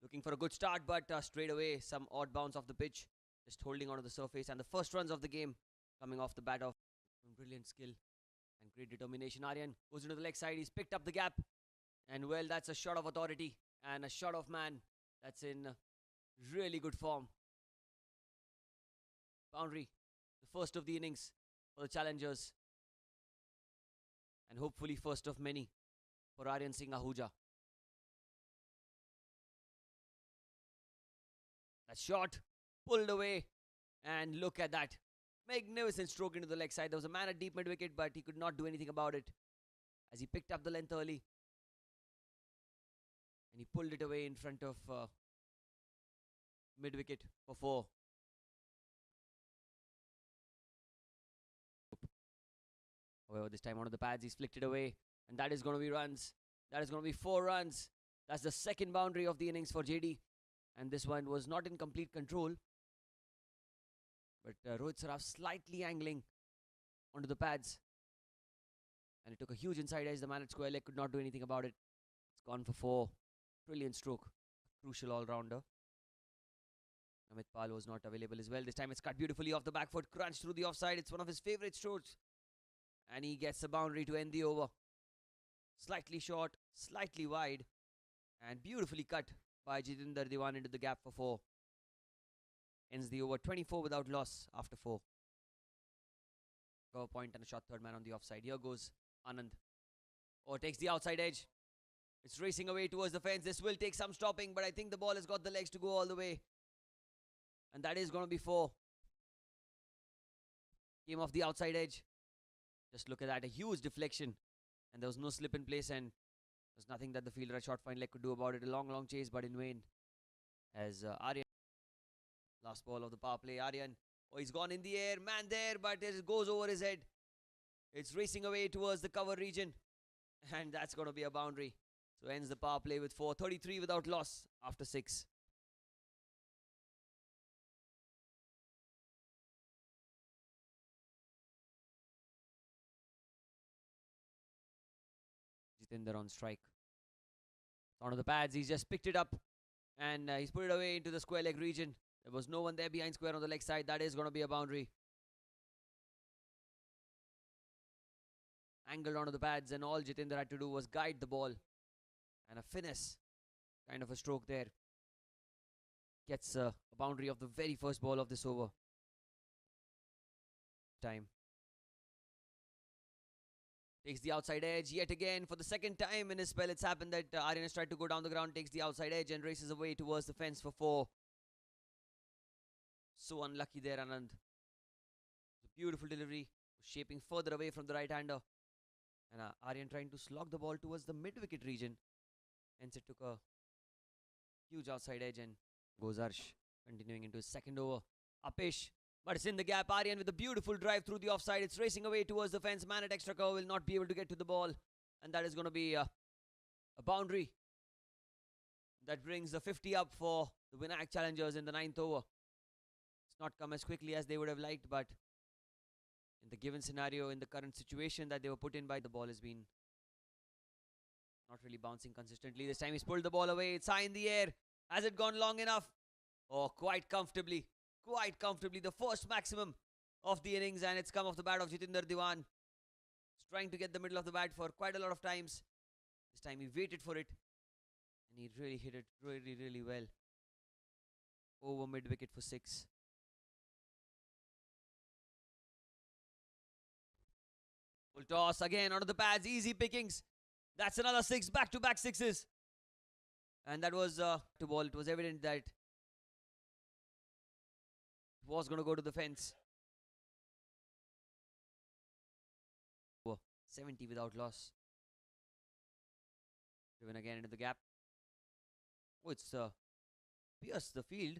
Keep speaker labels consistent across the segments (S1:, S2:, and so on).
S1: Looking for a good start, but straight away some odd bounce off the pitch. Just holding onto the surface. And the first runs of the game coming off the bat of brilliant skill and great determination. Aryan goes into the leg side. He's picked up the gap. And well, that's a shot of authority and a shot of man that's in really good form. Boundary, the first of the innings for the challengers. And hopefully first of many for Aryan Singh Ahuja. That shot pulled away. And look at that. Magnificent stroke into the leg side. There was a man at deep mid wicket, but he could not do anything about it as he picked up the length early. And he pulled it away in front of mid wicket for 4. However, this time onto the pads, he's flicked it away. And that is going to be runs. That is going to be 4 runs. That's the second boundary of the innings for JD. And this one was not in complete control. But Rohit Saraf slightly angling onto the pads. And it took a huge inside edge. The man at square leg could not do anything about it. It's gone for 4. Brilliant stroke. Crucial all-rounder. Amit Pal was not available as well. This time it's cut beautifully off the back foot. Crunched through the offside. It's one of his favourite strokes. And he gets a boundary to end the over. Slightly short, slightly wide. And beautifully cut by Jitendra Diwan into the gap for 4. Ends the over 24 without loss after 4. Cover point and a shot third man on the offside. Here goes Anand. Oh, takes the outside edge. It's racing away towards the fence. This will take some stopping, but I think the ball has got the legs to go all the way. And that is going to be 4. Came off the outside edge. Just look at that. A huge deflection. And there was no slip in place, and there's nothing that the fielder at short fine leg could do about it. A long chase, but in vain. As Aryan. Last ball of the power play. Aryan. Oh, he's gone in the air. Man there, but it goes over his head. It's racing away towards the cover region. And that's going to be a boundary. So ends the power play with 4. 33 without loss after 6. Jitendra on strike. Onto the pads. He's just picked it up. And he's put it away into the square leg region. There was no one there behind square on the leg side. That is going to be a boundary. Angled onto the pads, and all Jitendra had to do was guide the ball. And a finesse kind of a stroke there. Gets a boundary of the very first ball of this over. Time. Takes the outside edge yet again. For the second time in his spell, it's happened that Aryan has tried to go down the ground, takes the outside edge and races away towards the fence for 4. So unlucky there, Anand. The beautiful delivery, shaping further away from the right-hander. And Aryan trying to slog the ball towards the mid-wicket region. Hence it took a huge outside edge, and goes Harsh, continuing into his second over. Apesh, but it's in the gap. Aryan with a beautiful drive through the offside. It's racing away towards the fence. Man at extra cover will not be able to get to the ball. And that is going to be a boundary. That brings the 50 up for the Vinayak challengers in the 9th over. It's not come as quickly as they would have liked, but in the given scenario, in the current situation that they were put in by, the ball has been not really bouncing consistently. This time he's pulled the ball away. It's high in the air. Has it gone long enough? Oh, quite comfortably. Quite comfortably. The first maximum of the innings, and it's come off the bat of Jitendra Diwan. He's trying to get the middle of the bat for quite a lot of times. This time he waited for it. And he really hit it really well. Over mid-wicket for 6. Full toss again onto the pads. Easy pickings. That's another 6. Back-to-back 6s. And that was to ball. It was evident that it was going to go to the fence. 70 without loss. Driven again into the gap. Oh, it's pierced the field.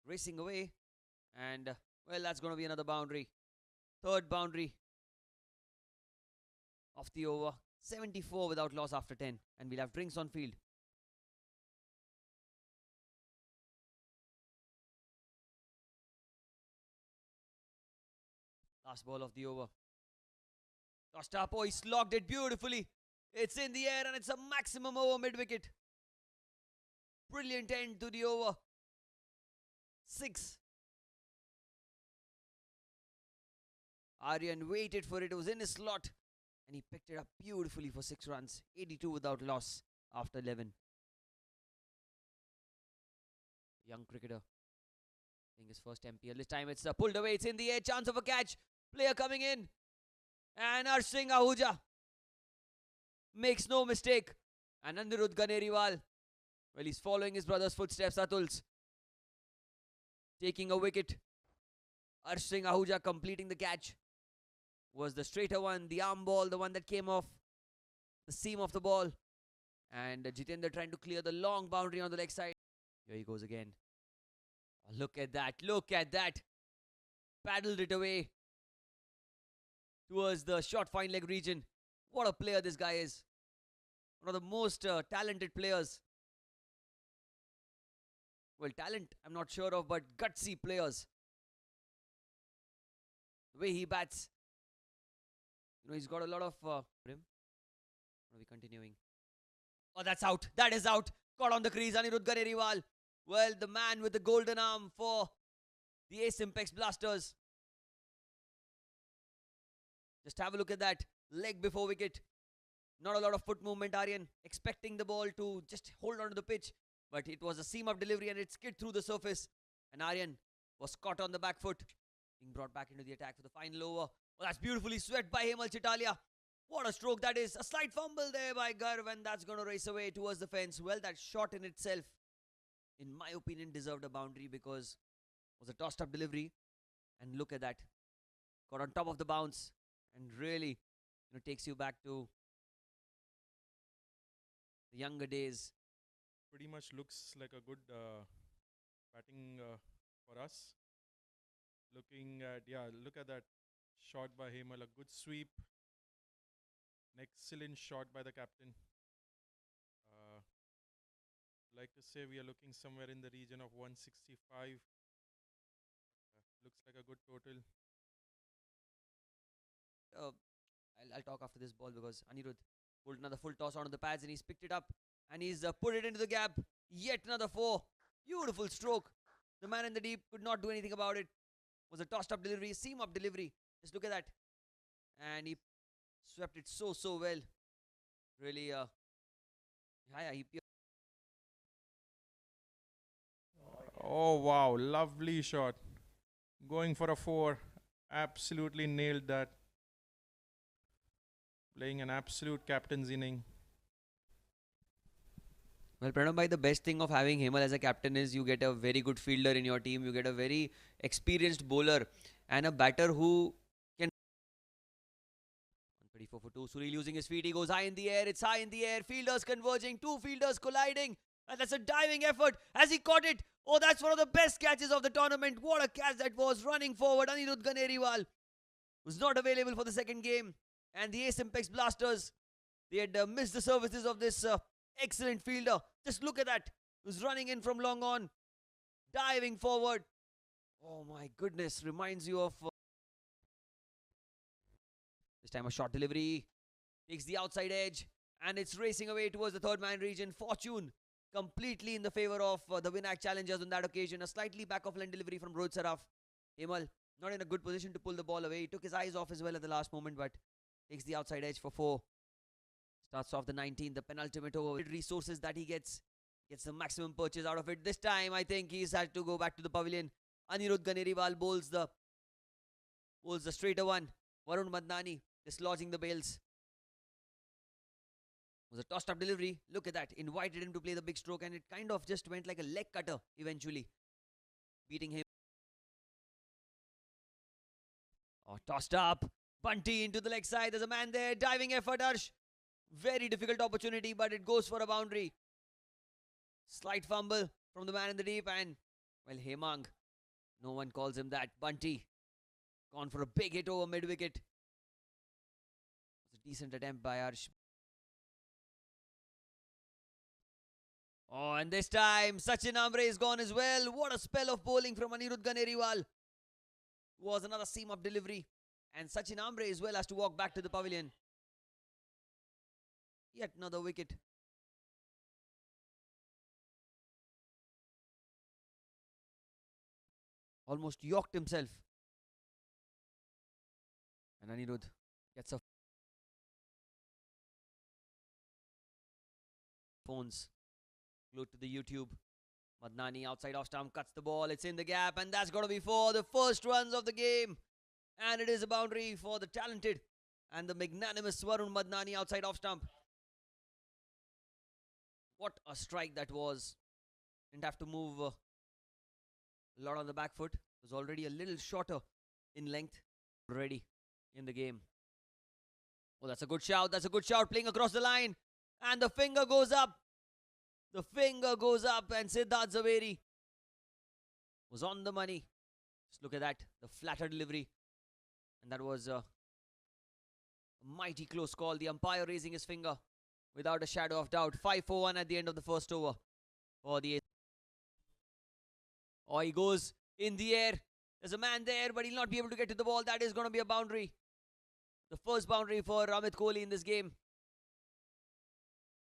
S1: Racing away. And, well, that's going to be another boundary. Third boundary of the over. 74 without loss after 10. And we'll have drinks on field. Last ball of the over. Tossed up. Oh, he slogged it beautifully. It's in the air and it's a maximum over mid-wicket. Brilliant end to the over. 6. Aryan waited for it. It was in his slot. And he picked it up beautifully for 6 runs. 82 without loss after 11. Young cricketer. Playing his first MPL. This time it's pulled away. It's in the air. Chance of a catch. Player coming in. And Singh Ahuja makes no mistake. And Anirudh Ganeriwal, well, he's following his brother's footsteps. Atul's taking a wicket. Singh Ahuja completing the catch. Was the straighter one, the arm ball, the one that came off the seam of the ball. And Jitendra trying to clear the long boundary on the leg side. Here he goes again. Oh, look at that. Look at that. Paddled it away towards the short fine leg region. What a player this guy is. One of the most talented players. Well, talent I'm not sure of, but gutsy players. The way he bats. You know, he's got a lot of... Are we continuing? Oh, that's out. That is out. Caught on the crease. Anirudh Ganeriwal. Well, the man with the golden arm for the Ace Impex Blasters. Just have a look at that. Leg before wicket. Not a lot of foot movement, Aryan. Expecting the ball to just hold on to the pitch. But it was a seam-up delivery and it skid through the surface. And Aryan was caught on the back foot. Being brought back into the attack for the final over. Oh, that's beautifully swept by Hemal Chitalia. What a stroke that is. A slight fumble there by Garv, and that's going to race away towards the fence. Well, that shot in itself, in my opinion, deserved a boundary because it was a tossed-up delivery. And look at that. Got on top of the bounce and really, takes you back to the younger days.
S2: Pretty much looks like a good batting for us. Looking at, look at that shot by Hemal, a good sweep. An excellent shot by the captain. Like to say we are looking somewhere in the region of 165. Looks like a good total.
S1: I'll talk after this ball because Anirudh pulled another full toss onto the pads and he's picked it up and he's put it into the gap. Yet another 4. Beautiful stroke. The man in the deep could not do anything about it. It was a tossed up delivery, seam up delivery. Just look at that. And he swept it so well. Really,
S2: Oh wow, lovely shot. Going for a 4. Absolutely nailed that. Playing an absolute captain's inning.
S1: Well, Pranam bhai, the best thing of having Hemal as a captain is you get a very good fielder in your team. You get a very experienced bowler and a batter who can... 134 for 2. Suril using his feet. He goes high in the air. It's high in the air. Fielders converging. 2 fielders colliding. And that's a diving effort. Has he caught it? Oh, that's one of the best catches of the tournament. What a catch that was. Running forward. Anirudh Ganeriwal was not available for the second game. And the Ace Impex Blasters, they had missed the services of this excellent fielder. Just look at that. He was running in from long on. Diving forward. Oh my goodness. Reminds you of... this time a short delivery. Takes the outside edge. And it's racing away towards the third man region. Fortune completely in the favor of the Vinayak challengers on that occasion. A slightly back of line delivery from Rohit Saraf. Hemal not in a good position to pull the ball away. He took his eyes off as well at the last moment, but takes the outside edge for 4. Starts off the 19th, the penultimate over. Resources that he gets the maximum purchase out of it. This time, I think he's had to go back to the pavilion. Anirudh Ganeriwal bowls the straighter one. Varun Madnani dislodging the bails. It was a tossed up delivery. Look at that. Invited him to play the big stroke and it kind of just went like a leg cutter eventually. Beating him. Oh, tossed up. Bunty into the leg side. There's a man there. Diving effort, Harsh. Very difficult opportunity, but it goes for a boundary. Slight fumble from the man in the deep and, well, Hemang. No one calls him that. Bunty. Gone for a big hit over mid-wicket. It's a decent attempt by Harsh. Oh, and this time, Sachin Ambre is gone as well. What a spell of bowling from Anirudh Ganeriwal. Was another seam-up delivery. And Sachin Ambre as well has to walk back to the pavilion. Yet another wicket. almost yoked himself. And Anirudh gets a phones glued to the YouTube. Madnani outside off stump cuts the ball. It's in the gap, and that's got to be for the first runs of the game. And it is a boundary for the talented and the magnanimous Varun Madnani outside off stump. What a strike that was. Didn't have to move a lot on the back foot. Was already a little shorter in length already in the game. Oh, that's a good shout. That's a good shout playing across the line. And the finger goes up. The finger goes up, and Siddharth Zaveri was on the money. Just look at that. The flatter delivery. And that was a mighty close call. The umpire raising his finger without a shadow of doubt. 5-4-1 at the end of the first over for the... Oh, he goes in the air. There's a man there, but he'll not be able to get to the ball. That is going to be a boundary. The first boundary for Amit Kohli in this game.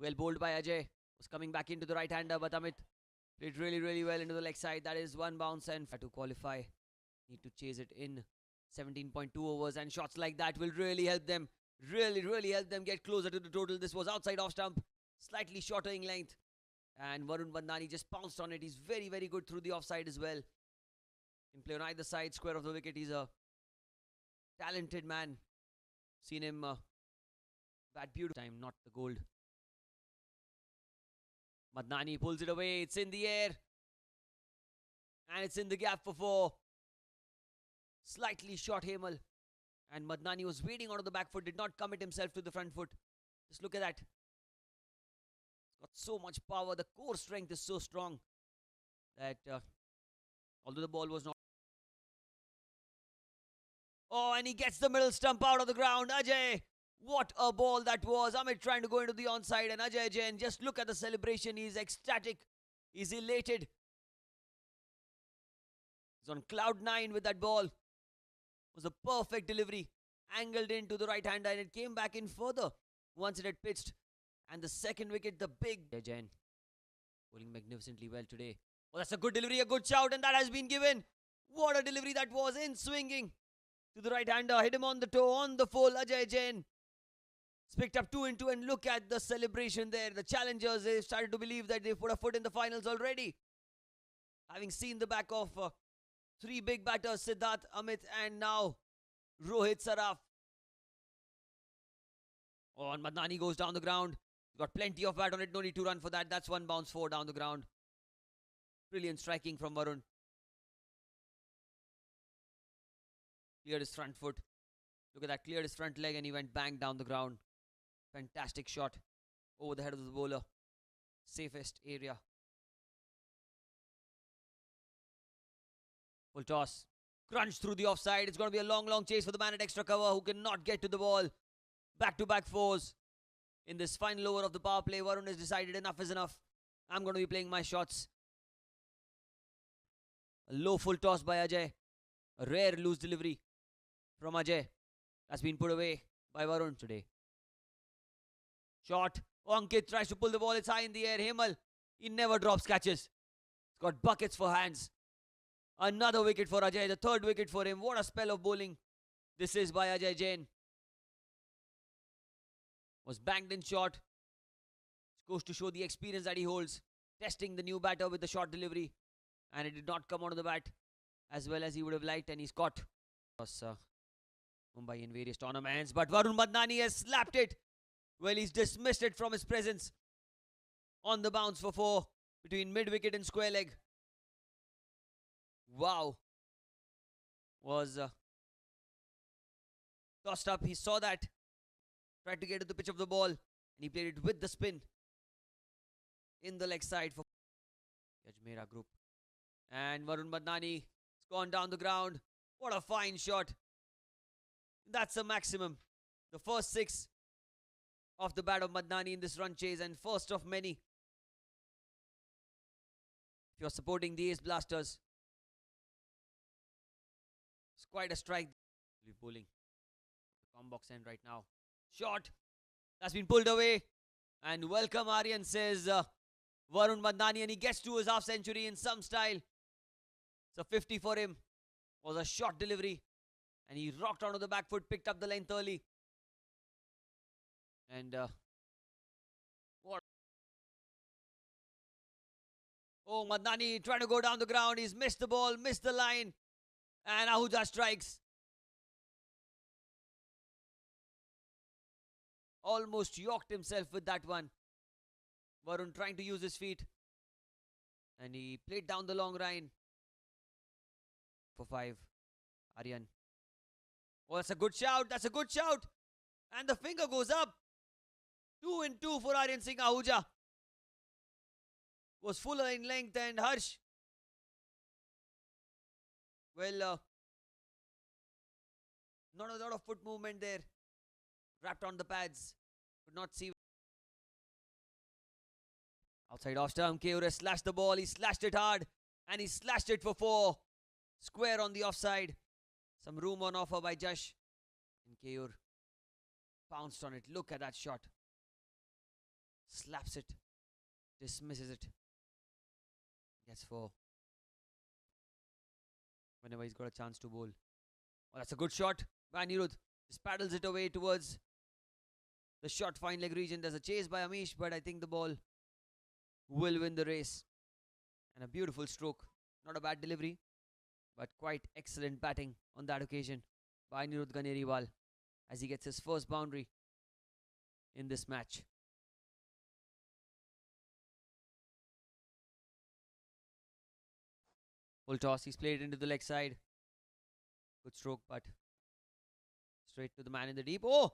S1: Well bowled by Ajay. Was coming back into the right-hander, but Amit played really, really well into the leg side. That is one bounce, and to qualify, need to chase it in 17.2 overs, and shots like that will really help them. Really, really help them get closer to the total. This was outside off stump, slightly shorter in length. And Varun Madnani just pounced on it. He's very, very good through the offside as well. Can play on either side, square of the wicket. He's a talented man. Seen him bat beautiful time, not the gold. Madnani pulls it away. It's in the air. And it's in the gap for 4. Slightly short Hemal. And Madnani was waiting onto the back foot. Did not commit himself to the front foot. Just look at that. It's got so much power. The core strength is so strong that although the ball was not... Oh, and he gets the middle stump out of the ground. Ajay, what a ball that was. Amit trying to go into the onside, and Ajay Jain, just look at the celebration. He's ecstatic. He's elated. He's on cloud 9 with that ball. It was a perfect delivery. Angled into the right hander, and it came back in further once it had pitched. And the second wicket, the big Ajay Jain, bowling magnificently well today. Oh, that's a good delivery, a good shout, and that has been given. What a delivery that was, in swinging to the right hander. Hit him on the toe, on the full. Ajay Jain picked up 2 into, and look at the celebration there. The challengers, they started to believe that they've put a foot in the finals already. Having seen the back of 3 big batters, Siddharth, Amit, and now Rohit Saraf. Oh, and Madnani goes down the ground. Got plenty of bat on it. No need to run for that. That's one bounce 4 down the ground. Brilliant striking from Varun. Cleared his front foot. Look at that. Cleared his front leg, and he went bang down the ground. Fantastic shot over the head of the bowler. Safest area. Full toss. Crunch through the offside. It's going to be a long, long chase for the man at extra cover who cannot get to the ball. Back-to-back 4s. In this final over of the power play, Varun has decided enough is enough. I'm going to be playing my shots. A low full toss by Ajay. A rare loose delivery from Ajay. That's been put away by Varun today. Shot. Ankit tries to pull the ball. It's high in the air. Hemal, he never drops catches. He's got buckets for hands. Another wicket for Ajay. The 3rd wicket for him. What a spell of bowling this is by Ajay Jain. Was banged in short. It goes to show the experience that he holds. Testing the new batter with the short delivery. And it did not come onto the bat as well as he would have liked. And he's caught. Mumbai in various tournaments. But Varun Madnani has slapped it. Well, he's dismissed it from his presence. On the bounce for 4. Between mid-wicket and square leg. Wow. Was tossed up. He saw that. Tried to get to the pitch of the ball. And he played it with the spin. In the leg side for Jvpgc group. And Varun Madnani has gone down the ground. What a fine shot. That's a maximum. The first 6 off the bat of Madnani in this run chase, and first of many. If you're supporting the Ace Blasters, it's quite a strike. Bowling. The combox end right now. Shot. That's been pulled away. And welcome Aryan, says Varun Madnani, and he gets to his half century in some style. It's a 50 for him. Was a short delivery, and he rocked onto the back foot, picked up the length early. And what? Oh, Madnani trying to go down the ground. He's missed the ball, missed the line, and Ahuja strikes. Almost yoked himself with that one. Varun trying to use his feet, and he played down the long line for 5. Aryan. Oh, that's a good shout. That's a good shout. And the finger goes up. 2 and 2 for Aryan Singh Ahuja. Was fuller in length, and Harsh. Well, not a lot of foot movement there. Wrapped on the pads. Could not see. Outside off stump, Keure slashed the ball. He slashed it hard. And he slashed it for 4. Square on the offside. Some room on offer by Jash. And Keure pounced on it. Look at that shot. Slaps it. Dismisses it. Gets 4. Whenever he's got a chance to bowl. Oh, that's a good shot by Anirudh. Just paddles it away towards the short fine leg region. There's a chase by Amish, but I think the ball will win the race. And a beautiful stroke. Not a bad delivery, but quite excellent batting on that occasion by Anirudh Ganeriwal as he gets his first boundary in this match. Full toss, he's played into the leg side. Good stroke, but straight to the man in the deep. Oh!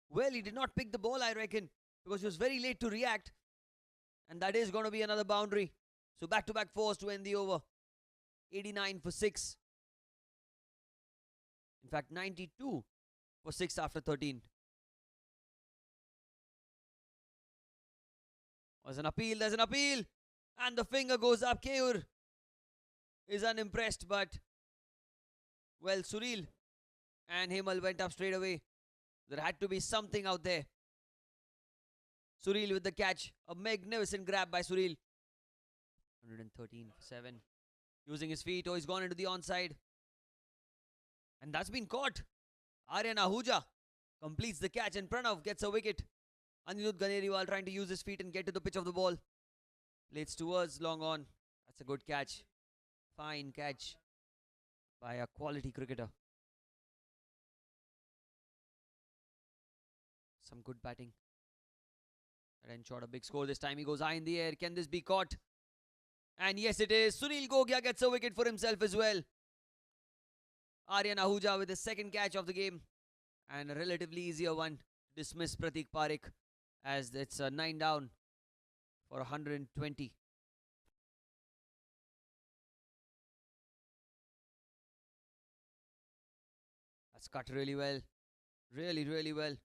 S1: Well, he did not pick the ball, I reckon, because he was very late to react. And that is going to be another boundary. So back-to-back 4s to end the over. 89 for 6. In fact, 92 for 6 after 13. There's an appeal, there's an appeal. And the finger goes up. Keure is unimpressed, but well, Suril and Hemal went up straight away. There had to be something out there. Suril with the catch. A magnificent grab by Suril. 113 for 7. Using his feet. Oh, he's gone into the onside. And that's been caught. Aryan Ahuja completes the catch and Pranav gets a wicket. Anirudh Ganeriwal trying to use his feet and get to the pitch of the ball. Plays towards long on. That's a good catch. Fine catch by a quality cricketer. Some good batting. That ensured a big score. This time he goes high in the air. Can this be caught? And yes, it is. Sunil Gogia gets a wicket for himself as well. Aryan Ahuja with his second catch of the game. And a relatively easier one. Dismiss Pratik Parekh as it's a 9 down for 120. That's cut really well. Really, really well.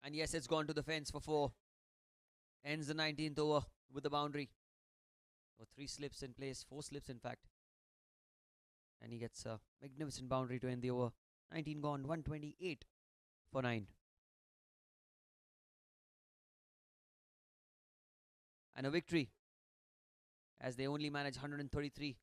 S1: And yes, it's gone to the fence for 4. Ends the 19th over with the boundary. Or 3 slips in place. 4 slips in fact. And he gets a magnificent boundary to end the over. 19 gone, 128 for 9. And a victory as they only manage 133